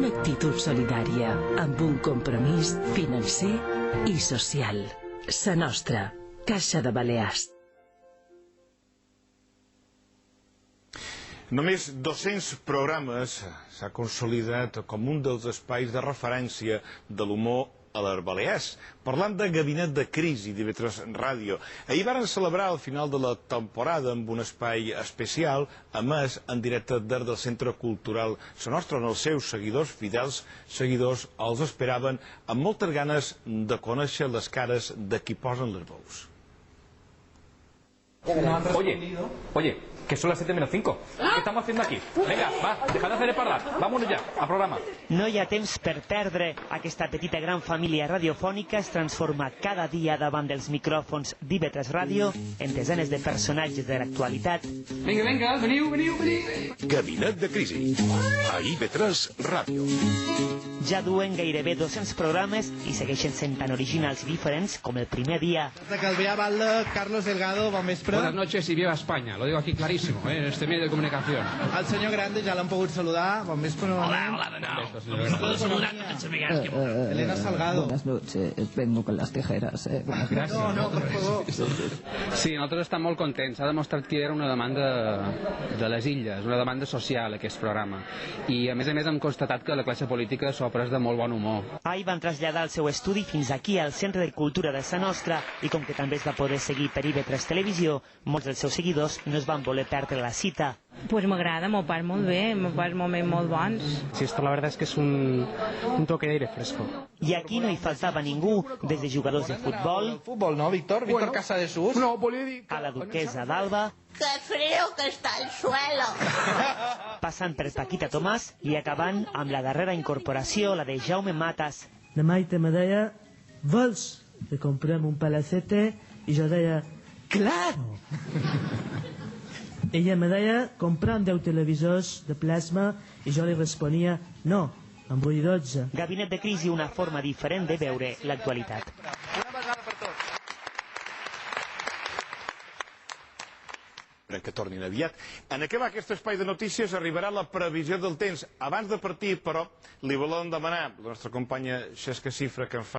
una actitud solidària, amb un compromís financer i social. Sa Nostra, Caixa de Balears. Només 200 programes s'ha consolidat com un dels espais de referència de l'humor a les Balears, parlant de Gabinet de Crisi d'IV3 Ràdio. Ahir varen celebrar el final de la temporada amb un espai especial, emès en directe des del Centre Cultural Sa Nostra, on els seus seguidors, fidels seguidors, els esperaven amb moltes ganes de conèixer les cares de qui posen les veus. Oye, que son las 7:05. ¿Qué estamos haciendo aquí? Venga, va, dejad de hacer parlar. Vámonos ya, al programa. No hi ha temps per perdre. Aquesta petita gran família radiofònica es transforma cada dia davant dels micròfons d'IV3 Ràdio en desenes de personatges de l'actualitat. Vinga, veniu. Gabinet de Crisi, a IV3 Ràdio. Ja duen gairebé 200 programes i segueixen sent tan originals i diferents com el primer dia. De Calvià Balda, Carlos Delgado, bon vespre. Buenas noches y viva España. Lo digo aquí clarísimo, en este medio de comunicación. El senyor Grande ja l'han pogut saludar. Bon vespre. Hola de nuevo. Elena Salgado. Buenas noches, vengo con las tijeras. Gràcies. No, per favor. Sí, nosaltres estem molt contents. S'ha demostrat que era una demanda de les illes, una demanda social, aquest programa. I a més hem constatat que la classe política s'ho ha pres de molt bon humor. Ahir van traslladar el seu estudi fins aquí, al Centre de Cultura de Sa Nostra, i com que també es va poder seguir per IV3 Televisió, molts dels seus seguidors no es van voler perdre la cita. Pues m'agrada, m'ho pas molt bé, m'ho pas moments molt bons. Sí, esto la verdad es que es un toque de aire fresco. I aquí no hi faltava ningú, des de jugadors de futbol, Futbol, no, Víctor? Víctor Casadesús? No, volia dir... a la duquesa d'Alba, ¡Qué frío que está el suelo! passant per Paquita Tomàs i acabant amb la darrera incorporació, la de Jaume Matas. La Maite me deia, vols que comprem un palacete? I jo deia, claro! Ella me deia, comprem 10 televisors de plasma, i jo li responia, no, en vull 12. Gabinet de Crisi, una forma diferent de veure l'actualitat. Una vegada per tots. Que tornin aviat. En acabar aquest espai de notícies arribarà la previsió del temps. Abans de partir, però, li volem demanar a la nostra companya Xesca Cifra que en fa